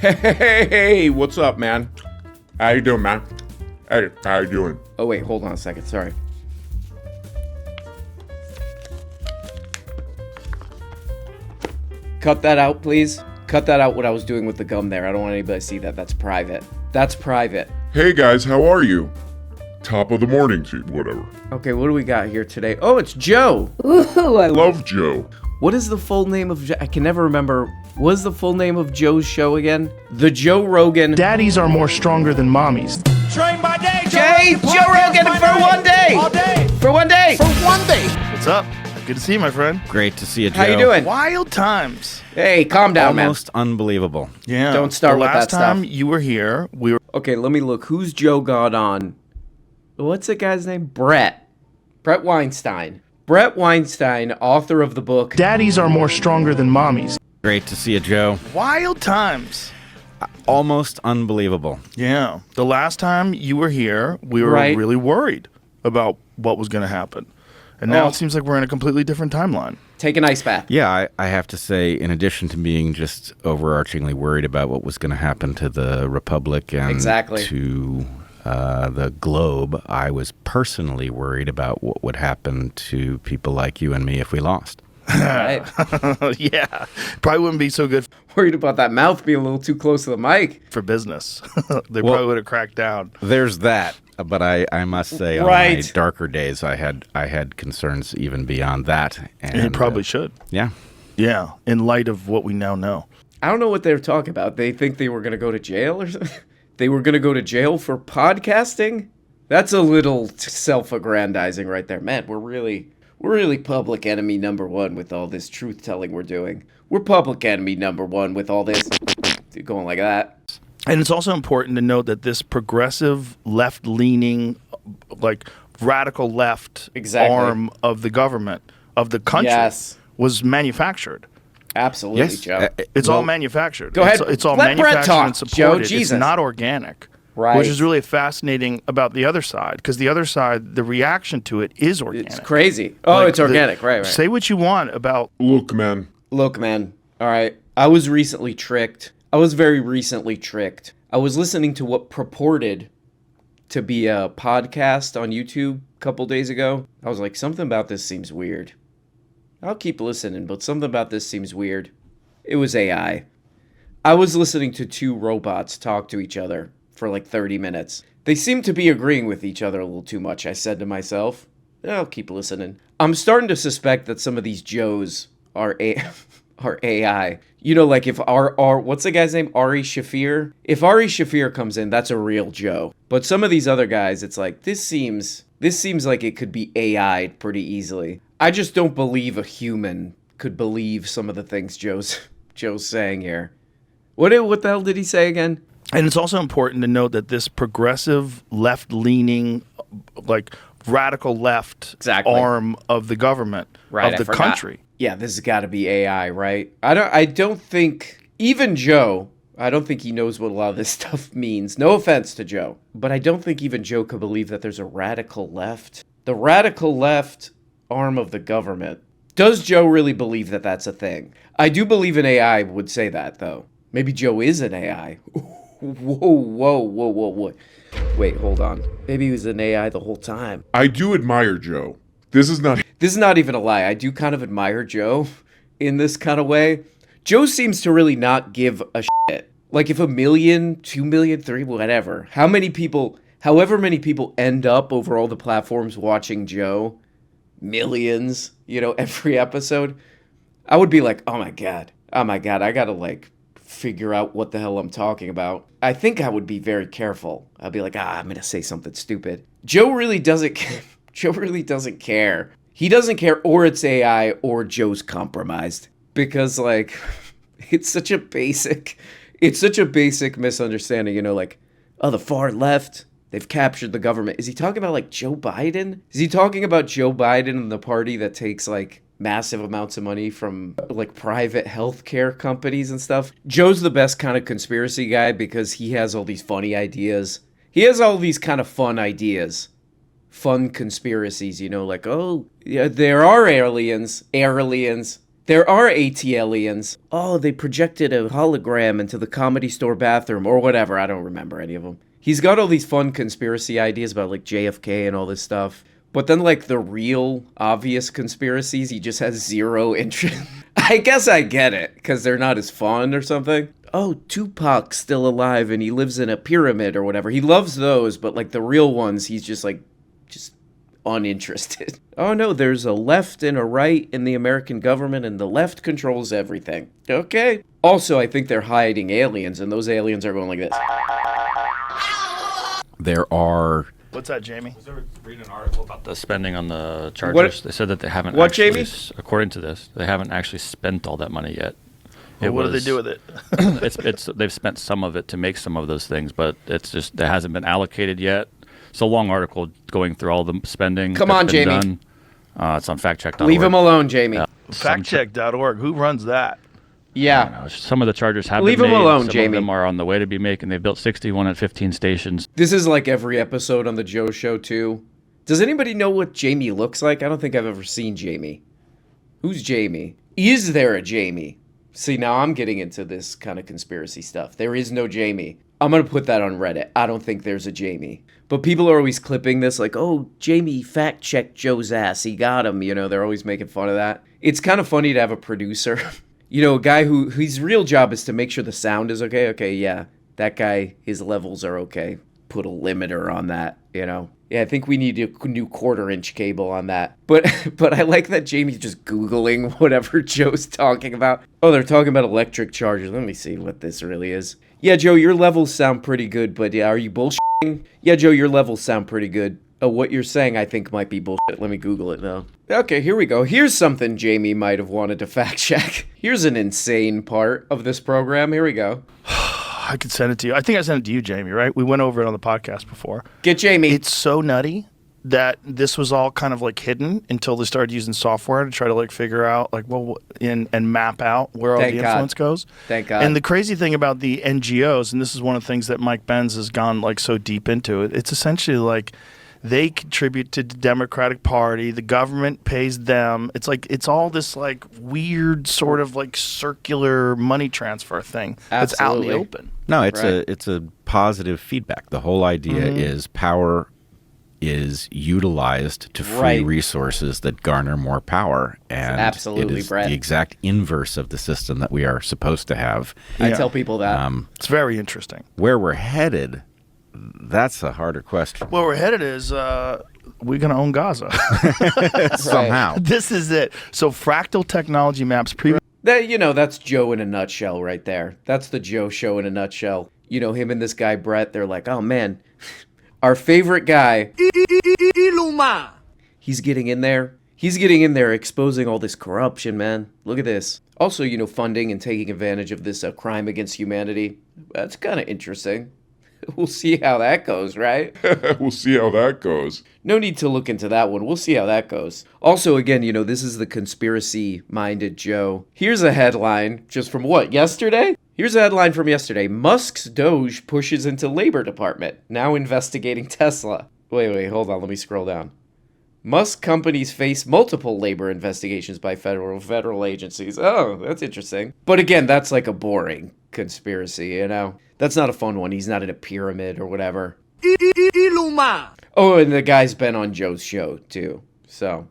Hey, what's up, man? How you doing, man? Hey, how you doing? Oh, wait, hold on a second. Sorry. Cut that out, please. Cut that out, what I was doing with the gum there. I don't want anybody to see that. That's private. That's private. Hey, guys, how are you? Top of the morning to you, whatever. Okay, what do we got here today? Oh, it's Joe. Ooh, I love Joe. What is the full name of I can never remember. What is the full name of Joe's show again? The Joe Rogan. Daddies are more stronger than mommies. Train by day, Joe Rogan for one day. All day. For one day. For one day. What's up? Good to see you, my friend. Great to see you, Joe. How you doing? Wild times. Hey, calm down, Almost unbelievable. Yeah. Don't start with that last time stuff. you were here, we were... man. Okay, let me look. Who's Joe got on? What's the guy's name? Brett Weinstein. Brett Weinstein, author of the book. Daddies are more stronger than mommies. Great to see you, Joe. Wild times. Almost unbelievable. Yeah. The last time you were here, we were Right. really worried about what was going to happen. And now Oh. it seems like we're in a completely different timeline. Take an ice bath. Yeah, I have to say, in addition to being just overarchingly worried about what was going to happen to the Republic and Exactly. to the globe, I was personally worried about what would happen to people like you and me if we lost. Right. Yeah. Probably wouldn't be so good Worried about that mouth being a little too close to the mic. for business. They probably would have cracked down. There's that, but I must say, on my Right. darker days, I had concerns even beyond that. And you probably should. Yeah. Yeah. In light of what we now know. I don't know what they're talking about. They think they were going to go to jail or something? They were going to go to jail for podcasting? That's a little self-aggrandizing right there. Man, we're really public enemy number one with all this truth-telling we're doing. We're public enemy number one with all this going like that. And it's also important to note that this progressive, left-leaning, like radical left Exactly. arm of the government, of the country, Yes. was manufactured. Absolutely, Yes. Joe. It's all manufactured. Go ahead. It's all Let Brett manufactured talk, and Joe. supported. Jesus. It's not organic. Right. Which is really fascinating about the other side, because the other side, the reaction to it is organic. It's crazy. Oh, Like it's organic. Right. Say what you want about... Look, man. Look, man. All right. I was recently tricked. I was very recently tricked. I was listening to what purported to be a podcast on YouTube a couple days ago. I was like, something about this seems weird. I'll keep listening, but something about this seems weird. It was AI. I was listening to two robots talk to each other for like 30 minutes. They seemed to be agreeing with each other a little too much, I said to myself. I'll keep listening. I'm starting to suspect that some of these Joes are AI. You know, like if what's the guy's name? Ari Shaffir? If Ari Shaffir comes in, that's a real Joe. But some of these other guys, it's like, this seems like it could be AI'd pretty easily. I just don't believe a human could believe some of the things Joe's saying here. What the hell did he say again? And it's also important to note that this progressive, left-leaning, like radical left Exactly. arm of the government, Right, of I the forgot. country. Yeah, this has got to be AI, right? I don't think even Joe, I don't think he knows what a lot of this stuff means. No offense to Joe, but I don't think even Joe could believe that there's a radical left. The radical left arm of the government. Does Joe really believe that that's a thing? I do believe an AI would say that, though. Maybe Joe is an AI. Whoa. Wait, hold on. Maybe he was an AI the whole time. I do admire Joe. This is not even a lie. I do kind of admire Joe in this kind of way. Joe seems to really not give a shit. Like if 1 million, 2 million, 3, whatever. However many people end up over all the platforms watching Joe, millions, every episode, I would be like, oh my God, I gotta like figure out what the hell I'm talking about. I think I would be very careful. I'd be like, I'm gonna say something stupid. Joe really doesn't care. He doesn't care, or it's AI, or Joe's compromised. Because, like, it's such a basic misunderstanding, like, oh, the far left, they've captured the government. Is he talking about, like, Joe Biden? Is he talking about Joe Biden and the party that takes, like, massive amounts of money from, like, private healthcare companies and stuff? Joe's the best kind of conspiracy guy because he has all these funny ideas. He has all these kind of fun ideas. Fun conspiracies, like, oh, yeah, there are aliens. There are AT-aliens. Oh, they projected a hologram into the Comedy Store bathroom or whatever. I don't remember any of them. He's got all these fun conspiracy ideas about like JFK and all this stuff. But then like the real obvious conspiracies, he just has zero interest. I guess I get it because they're not as fun or something. Oh, Tupac's still alive and he lives in a pyramid or whatever. He loves those, but like the real ones, he's just uninterested. Oh no, there's a left and a right in the American government and the left controls everything. Okay. Also, I think they're hiding aliens and those aliens are going like this. There are... What's that, Jamie? I was reading an article about the spending on the Chargers. What? They said that they haven't What, actually, Jamie? according to this, they haven't actually spent all that money yet. Well, what do they do with it? They've spent some of it to make some of those things, but it's just that hasn't been allocated yet. It's a long article going through all the spending. Come that's on, been Jamie. done. It's on factcheck.org. Leave him alone, Jamie. Factcheck.org. Who runs that? Yeah. Some of the Chargers have Leave been him made. alone, some Jamie. of them are on the way to be made, and they've built 61 at 15 stations. This is like every episode on the Joe Show, too. Does anybody know what Jamie looks like? I don't think I've ever seen Jamie. Who's Jamie? Is there a Jamie? See, now I'm getting into this kind of conspiracy stuff. There is no Jamie. I'm going to put that on Reddit. I don't think there's a Jamie. But people are always clipping this like, oh, Jamie fact-checked Joe's ass. He got him. You know, they're always making fun of that. It's kind of funny to have a producer. You know, a guy whose real job is to make sure the sound is okay. Okay, yeah, that guy, his levels are okay. Put a limiter on that, you know. Yeah, I think we need a new 1/4-inch cable on that. But I like that Jamie's just Googling whatever Joe's talking about. Oh, they're talking about electric chargers. Let me see what this really is. Yeah, Joe, your levels sound pretty good, but yeah, are you bullshitting? Yeah, Joe, your levels sound pretty good. Oh, what you're saying I think might be bullshit. Let me Google it now. Okay, here we go. Here's something Jamie might have wanted to fact check. Here's an insane part of this program. Here we go. I could send it to you. I think I sent it to you, Jamie, right? We went over it on the podcast before. Get Jamie. It's so nutty that this was all kind of like hidden until they started using software to try to like figure out like and map out where all Thank the God. influence goes. Thank God. And the crazy thing about the NGOs, and this is one of the things that Mike Benz has gone like so deep into it, it's essentially like they contribute to the Democratic Party. The government pays them. It's like it's all this like weird sort of like circular money transfer thing that's out in the Absolutely. open. No, it's Right. it's a positive feedback. The whole idea is power is utilized to free Right. resources that garner more power, and Absolutely, it is Brett. the exact inverse of the system that we are supposed to have. I Yeah. tell people that. It's very interesting. Where we're headed, that's a harder question. Where we're headed is we're going to own Gaza. Somehow. This is it. So fractal technology maps That, you know, that's Joe in a nutshell right there. That's the Joe show in a nutshell. You know, him and this guy, Brett, they're like, oh, man, our favorite guy. He's getting in there. He's getting in there exposing all this corruption, man. Look at this. Also, you know, funding and taking advantage of this crime against humanity. That's kind of interesting. We'll see how that goes, right? We'll see how that goes. No need to look into that one. We'll see how that goes. Also, again, you know, this is the conspiracy-minded Joe. Here's a headline just from what, yesterday? Here's a headline from yesterday. Musk's Doge pushes into Labor Department, now investigating Tesla. Wait, hold on. Let me scroll down. Musk companies face multiple labor investigations by federal agencies. Oh, that's interesting. But again, that's like a boring conspiracy, you know? That's not a fun one. He's not in a pyramid or whatever. Oh, and the guy's been on Joe's show, too. So,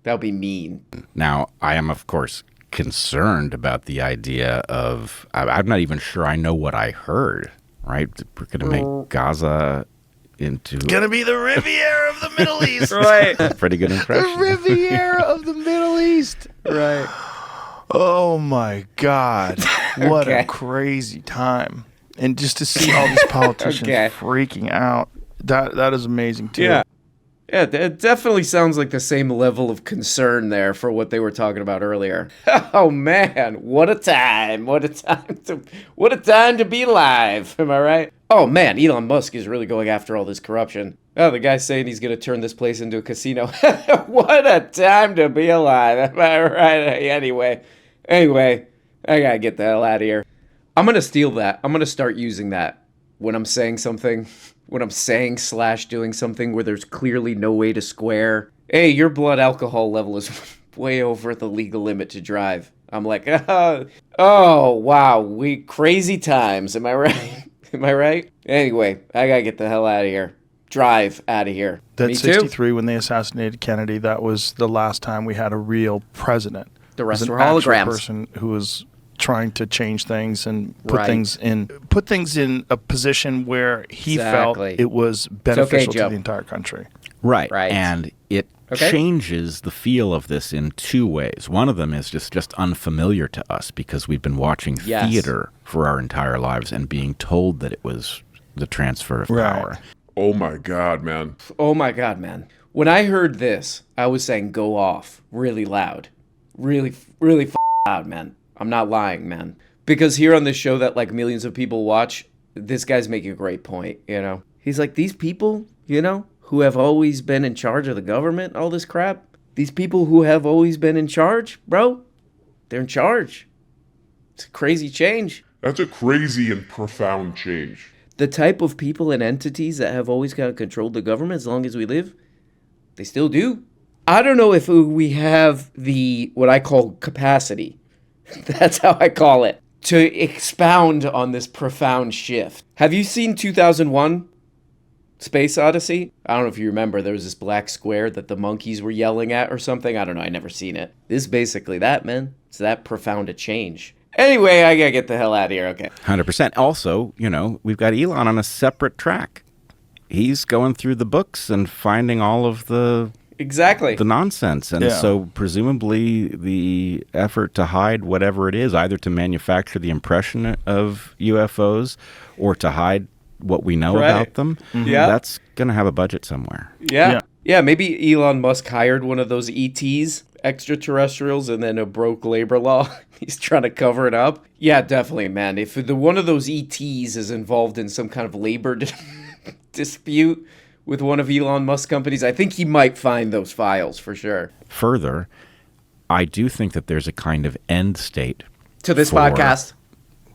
that'll be mean. Now, I am, of course, concerned about the idea of, I'm not even sure I know what I heard, right? We're going to make Gaza into Gonna be the Riviera of the Middle East. Right. a pretty good impression. Riviera of the Middle East. Right. Oh my God. What Okay. a crazy time. And just to see all these politicians Okay. freaking out. That is amazing too. Yeah. Yeah, it definitely sounds like the same level of concern there for what they were talking about earlier. Oh man, what a time. What a time to be alive. Am I right? Oh man, Elon Musk is really going after all this corruption. Oh, the guy's saying he's going to turn this place into a casino. What a time to be alive. Am I right? Anyway, I got to get the hell out of here. I'm going to steal that. I'm going to start using that when I'm saying something. When I'm saying / doing something where there's clearly no way to square. Hey, your blood alcohol level is way over the legal limit to drive. I'm like, oh, wow, we crazy times. Am I right? Am I right? Anyway, I gotta get the hell out of here. Drive out of here. That Me 63, too? when they assassinated Kennedy, that was the last time we had a real president. The It was rest an were actual holograms. person who was trying to change things and put Right. things in a position where he Exactly. felt it was beneficial Joe. to the entire country. Right. Right. And it Okay. changes the feel of this in two ways. One of them is just unfamiliar to us because we've been watching Yes. theater for our entire lives and being told that it was the transfer of Right. power. Oh my God, man. Oh my God, man. When I heard this, I was saying go off really loud. Really, really loud, man. I'm not lying, man. Because here on this show that like millions of people watch, this guy's making a great point, you know? He's like, these people, you know, who have always been in charge of the government, all this crap, these people who have always been in charge, bro, they're in charge. It's a crazy change. That's a crazy and profound change. The type of people and entities that have always kind of controlled the government as long as we live, they still do. I don't know if we have the, what I call capacity, that's how I call it, to expound on this profound shift. Have you seen 2001? Space Odyssey? I don't know if you remember, there was this black square that the monkeys were yelling at or something. I don't know, I never seen it. This is basically that, man. It's that profound a change. Anyway, I gotta get the hell out of here, okay. 100%. Also, you know, we've got Elon on a separate track. He's going through the books and finding all of the Exactly. nonsense. And Yeah. so presumably the effort to hide whatever it is, either to manufacture the impression of UFOs or to hide what we know Right. about them, Yeah. that's going to have a budget somewhere. Yeah. Yeah, maybe Elon Musk hired one of those ETs, extraterrestrials, and then a broke labor law. He's trying to cover it up. Yeah, definitely, man. If one of those ETs is involved in some kind of labor dispute with one of Elon Musk's companies, I think he might find those files for sure. Further, I do think that there's a kind of end state To this for podcast.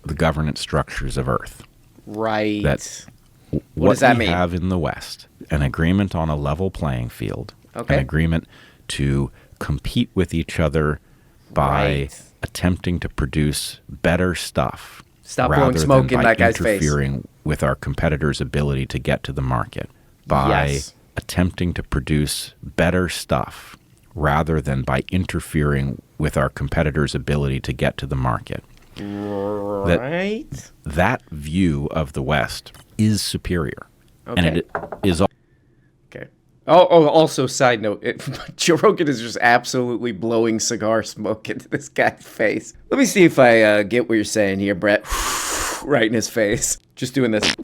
the governance structures of Earth. Right. That What does that we mean? have in the West, an agreement on a level playing field, Okay. an agreement to compete with each other by Right. attempting to produce better stuff. Stop blowing rather smoke than in by that guy's face. interfering with our competitors' ability to get to the market. By Yes. attempting to produce better stuff rather than by interfering with our competitors' ability to get to the market. Right. That view of the West is superior. And Okay. it is Okay. Oh, also, side note, Joe Rogan is just absolutely blowing cigar smoke into this guy's face. Let me see if I get what you're saying here, Brett. Right in his face. Just doing this.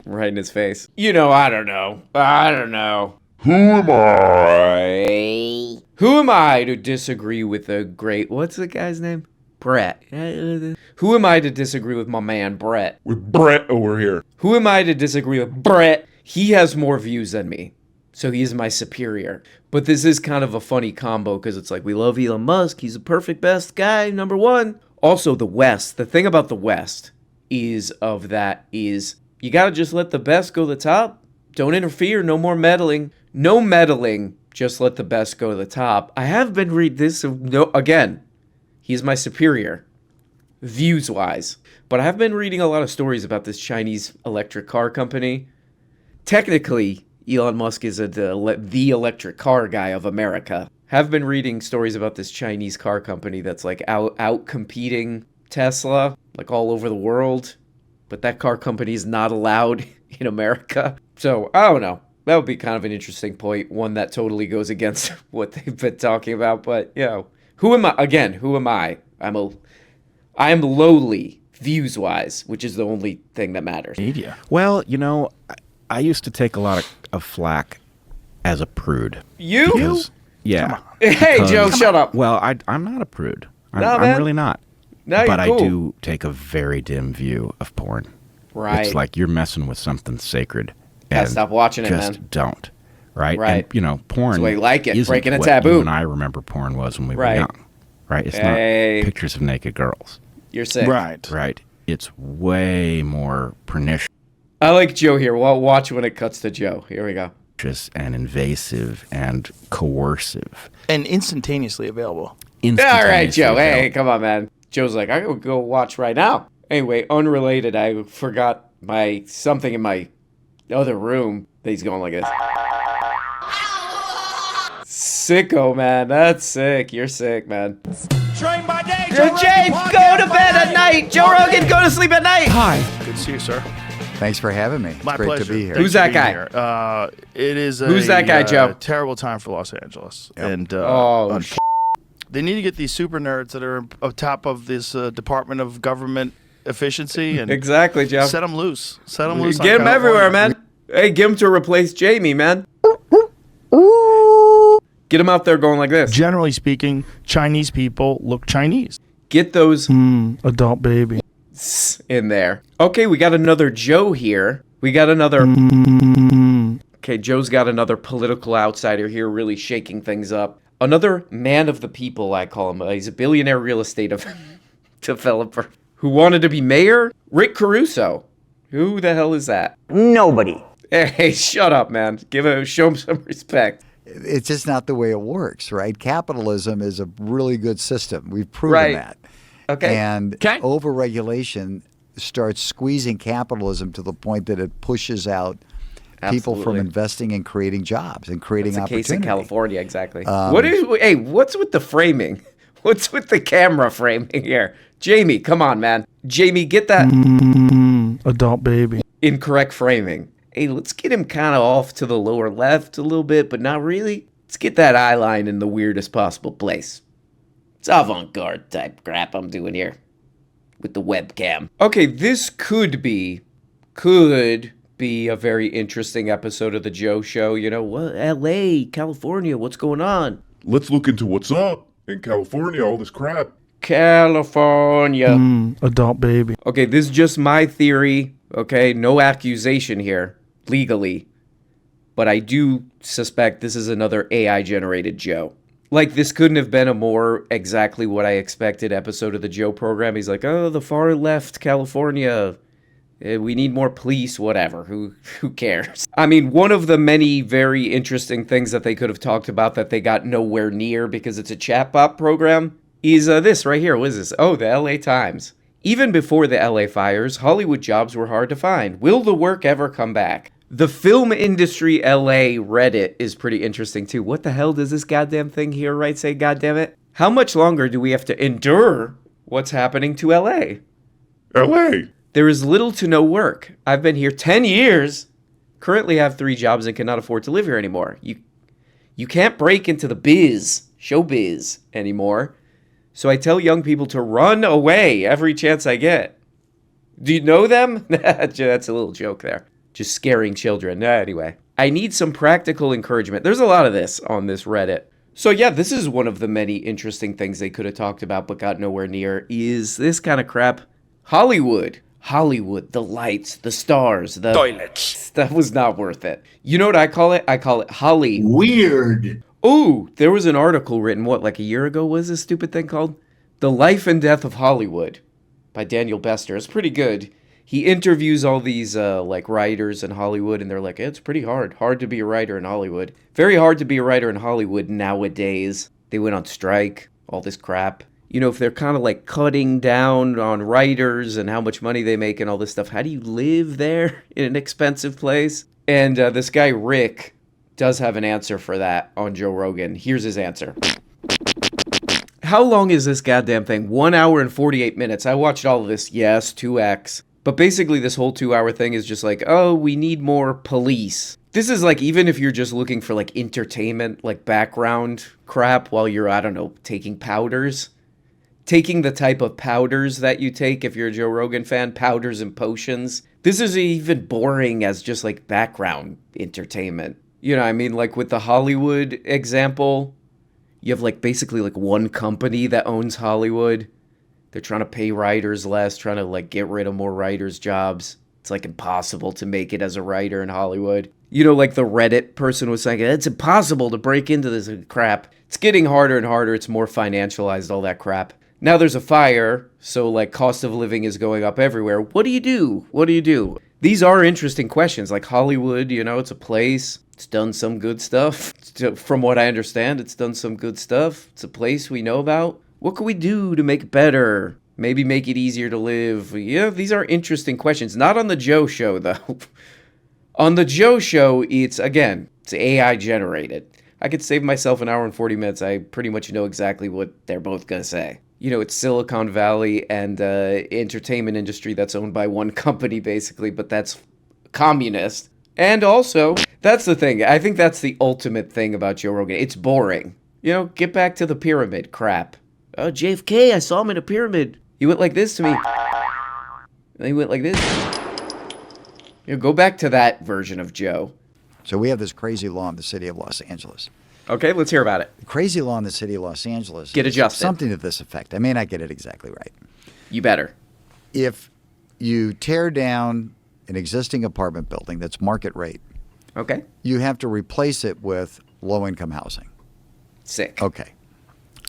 Right in his face. You know, I don't know. Who am I? Who am I to disagree with the great... What's the guy's name? Brett. Who am I to disagree with my man, Brett? With Brett over here. Who am I to disagree with Brett? He has more views than me, so he is my superior. But this is kind of a funny combo because it's like, we love Elon Musk. He's the perfect best guy, number one. Also, the West. The thing about the West is you got to just let the best go to the top. Don't interfere. No more meddling. No meddling. Just let the best go to the top. I have been read this. No, again, he's my superior. Views-wise. But I have been reading a lot of stories about this Chinese electric car company. Technically, Elon Musk is the electric car guy of America. Have been reading stories about this Chinese car company that's like out competing Tesla, like all over the world. But that car company is not allowed in America. So, I don't know. That would be kind of an interesting point. One that totally goes against what they've been talking about. But, you know, who am I? Again, who am I? I am lowly, views-wise, which is the only thing that matters. Media. well, you know, I used to take a lot of flack as a prude. You? Because, yeah. Hey, Joe, shut up. Well, I'm not a prude. I'm, No, I'm man. really not. No, But you're cool. I do take a very dim view of porn. Right. It's like you're messing with something sacred. Gotta And stop watching it, just man. don't. Right? Right. And, you know, porn That's the way you like it, isn't breaking a what taboo. you and I remember porn was when we Right. were young. Right? It's Hey. not pictures of naked girls. You're sick. Right. Right? It's way more pernicious I like Joe here. Well, watch when it cuts to Joe. Here we go. and invasive and coercive. And instantaneously available. right, Joe. instantaneously Hey, come on, man. Joe's like, I could go watch right now. Anyway, unrelated. I forgot something in my other room. He's going like this. Sicko, man. That's sick. You're sick, man. Train by day, James, go to bed at night. Joe Rogan, go to sleep at night. Hi. Good to see you, sir. Thanks for having me. My it's great pleasure. to be here. Thanks Who's for that being guy? here. It is Who's that guy, Joe? Terrible time for Los Angeles. Yep. And Oh, they need to get these super nerds that are on top of this Department of Government Efficiency and exactly, Joe. set them loose. Set them loose. Get him everywhere, man. Hey, get him to replace Jamie, man. Get him out there going like this. Generally speaking, Chinese people look Chinese. Get those Adult baby. in there. Okay, we got another Joe here. We got another... Okay, Joe's got another political outsider here really shaking things up. Another man of the people, I call him. He's a billionaire real estate developer who wanted to be mayor. Rick Caruso. Who the hell is that? Nobody. Hey, shut up, man. Show him some respect. It's just not the way it works, right? Capitalism is a really good system. We've proven Right. that. Okay. And overregulation starts squeezing capitalism to the point that it pushes out people from Absolutely. investing and creating jobs and creating It's a opportunity. case in California, exactly. What's with the framing? What's with the camera framing here? Jamie, come on, man. Jamie, get that Adult baby. incorrect framing. Hey, let's get him kind of off to the lower left a little bit, but not really. Let's get that eye line in the weirdest possible place. It's avant-garde type crap I'm doing here with the webcam. Okay, this could be a very interesting episode of the Joe Show. You know, what? LA, California, what's going on? Let's look into what's up in California, all this crap. California. Adult baby. Okay, this is just my theory. Okay, no accusation here, legally. But I do suspect this is another AI-generated Joe. Like, this couldn't have been a more exactly what I expected episode of the Joe program. He's like, oh, the far left, California. We need more police, whatever. Who cares? I mean, one of the many very interesting things that they could have talked about that they got nowhere near because it's a chatbot program is this right here. What is this? Oh, the LA Times. Even before the LA fires, Hollywood jobs were hard to find. Will the work ever come back? The film industry LA Reddit is pretty interesting too. What the hell does this goddamn thing here right say, goddammit? How much longer do we have to endure what's happening to LA? LA. There is little to no work. I've been here 10 years. Currently have 3 jobs and cannot afford to live here anymore. You can't break into the showbiz anymore. So I tell young people to run away every chance I get. Do you know them? That's a little joke there. Just scaring children. Anyway, I need some practical encouragement. There's a lot of this on this Reddit. So yeah, this is one of the many interesting things they could have talked about but got nowhere near is this kind of crap. Hollywood, the lights, the stars, the toilets. That was not worth it. You know what I call it? I call it Holly. Weird. Ooh, there was an article written, like a year ago? What is this stupid thing called? The Life and Death of Hollywood by Daniel Bester. It's pretty good. He interviews all these, writers in Hollywood, and they're like, it's pretty hard. Hard to be a writer in Hollywood. Very hard to be a writer in Hollywood nowadays. They went on strike, all this crap. You know, if they're kind of, cutting down on writers and how much money they make and all this stuff, how do you live there in an expensive place? And this guy, Rick, does have an answer for that on Joe Rogan. Here's his answer. How long is this goddamn thing? 1 hour and 48 minutes. I watched all of this. Yes, 2x. But basically this whole 2-hour thing is just we need more police. This is even if you're just looking for entertainment, background crap while you're, I don't know, taking powders. Taking the type of powders that you take if you're a Joe Rogan fan, powders and potions. This is even boring as just background entertainment. You know what I mean? With the Hollywood example, you have basically one company that owns Hollywood. They're trying to pay writers less, trying to get rid of more writers' jobs. It's impossible to make it as a writer in Hollywood. You know, the Reddit person was saying, it's impossible to break into this crap. It's getting harder and harder. It's more financialized, all that crap. Now there's a fire, so cost of living is going up everywhere. What do you do? These are interesting questions. Like Hollywood, it's a place. It's done some good stuff. From what I understand, it's done some good stuff. It's a place we know about. What can we do to make it better? Maybe make it easier to live. Yeah, these are interesting questions. Not on the Joe Show, though. On the Joe Show, it's AI generated. I could save myself an hour and 40 minutes. I pretty much know exactly what they're both going to say. It's Silicon Valley and entertainment industry that's owned by one company, basically, but that's communist. And also, that's the thing. I think that's the ultimate thing about Joe Rogan. It's boring. Get back to the pyramid crap. Oh, JFK, I saw him in a pyramid. He went like this to me. And he went like this. Go back to that version of Joe. So we have this crazy law in the city of Los Angeles. Okay, let's hear about it. The crazy law in the city of Los Angeles. Get adjusted. Something to this effect. I may not get it exactly right. You better. If you tear down an existing apartment building that's market rate, okay, you have to replace it with low-income housing. Sick. Okay.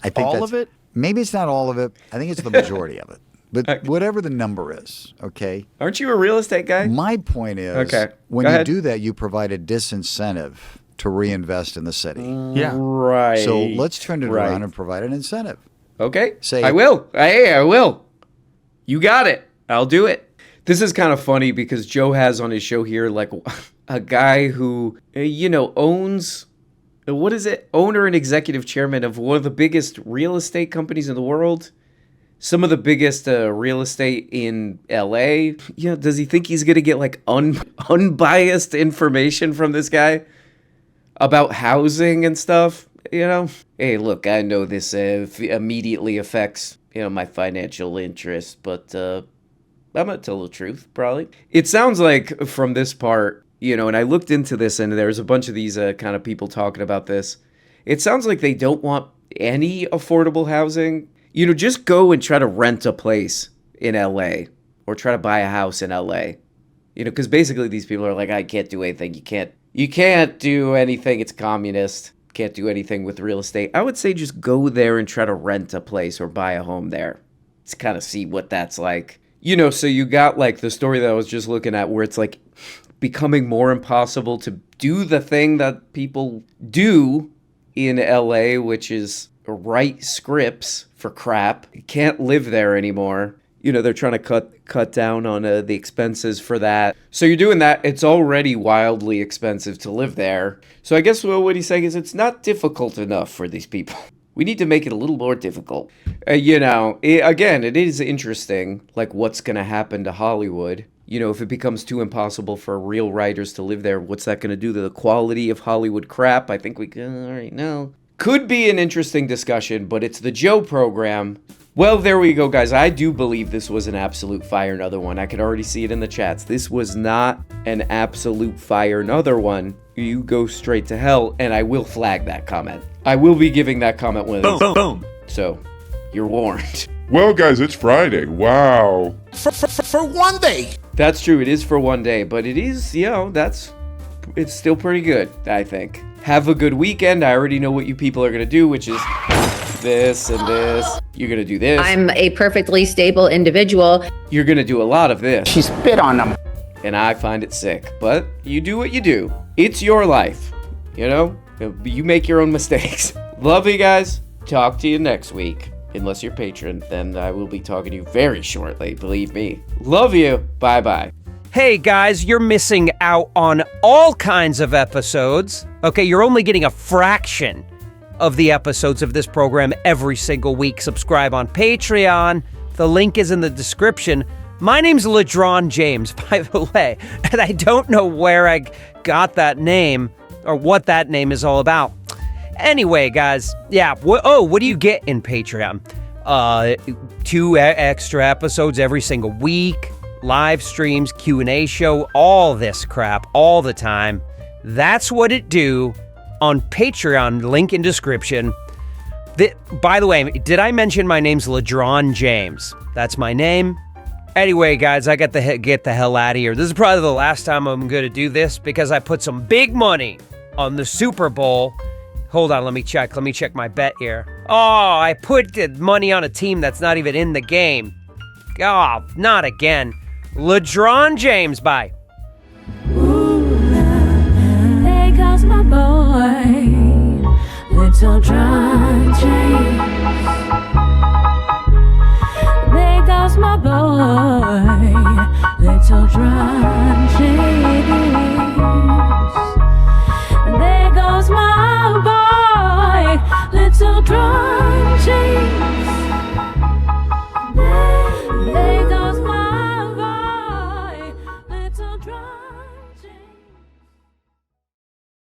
I think All of it? Maybe it's not all of it. I think it's the majority of it. But whatever the number is, okay? Aren't you a real estate guy? My point is, when you do that, you provide a disincentive to reinvest in the city. Yeah. Right. So let's turn it around and provide an incentive. Okay. Say, I will. I will. You got it. I'll do it. This is kind of funny because Joe has on his show here like a guy who, owns, what is it? Owner and executive chairman of one of the biggest real estate companies in the world. Some of the biggest real estate in LA. Does he think he's going to get like unbiased information from this guy about housing and stuff? Hey, look, I know this immediately affects, my financial interests, but I'm going to tell the truth, probably. It sounds like from this part, and I looked into this and there's a bunch of these kind of people talking about this. It sounds like they don't want any affordable housing. Just go and try to rent a place in LA or try to buy a house in LA. Because basically these people are like, I can't do anything. You can't do anything. It's communist. Can't do anything with real estate. I would say just go there and try to rent a place or buy a home there. To kind of see what that's like. So you got like the story that I was just looking at where it's like becoming more impossible to do the thing that people do in LA, which is write scripts for crap. You can't live there anymore. They're trying to cut down on the expenses for that. So you're doing that. It's already wildly expensive to live there. So I guess what he's saying is it's not difficult enough for these people. We need to make it a little more difficult. Again, it is interesting, like what's going to happen to Hollywood. If it becomes too impossible for real writers to live there, what's that going to do to the quality of Hollywood crap? I think we can right now. Could be an interesting discussion, but it's the Joe program. Well, there we go, guys. I do believe this was an absolute fire another one. I could already see it in the chats. This was not an absolute fire another one. You go straight to hell, and I will flag that comment. I will be giving that comment one of these. Boom. So, you're warned. Well, guys, it's Friday. Wow. For one day. That's true. It is for one day, but it is, it's still pretty good, I think. Have a good weekend. I already know what you people are going to do, which is this and this. You're going to do this. I'm a perfectly stable individual. You're going to do a lot of this. She spit on them. And I find it sick. But you do what you do. It's your life. You make your own mistakes. Love you guys. Talk to you next week. Unless you're patron, then I will be talking to you very shortly. Believe me. Love you. Bye-bye. Hey guys, you're missing out on all kinds of episodes. Okay, you're only getting a fraction of the episodes of this program every single week. Subscribe on Patreon. The link is in the description. My name's LeDron James, by the way, and I don't know where I got that name or what that name is all about. Anyway, guys, what do you get in Patreon? 2 extra episodes every single week. Live streams, Q&A show, all this crap, all the time. That's what it do on Patreon, link in description. By the way, did I mention my name's LeDron James? That's my name. Anyway, guys, I got to get the hell out of here. This is probably the last time I'm going to do this because I put some big money on the Super Bowl. Hold on, let me check my bet here. Oh, I put the money on a team that's not even in the game. Oh, not again. LeDron James, bye. so drudgery.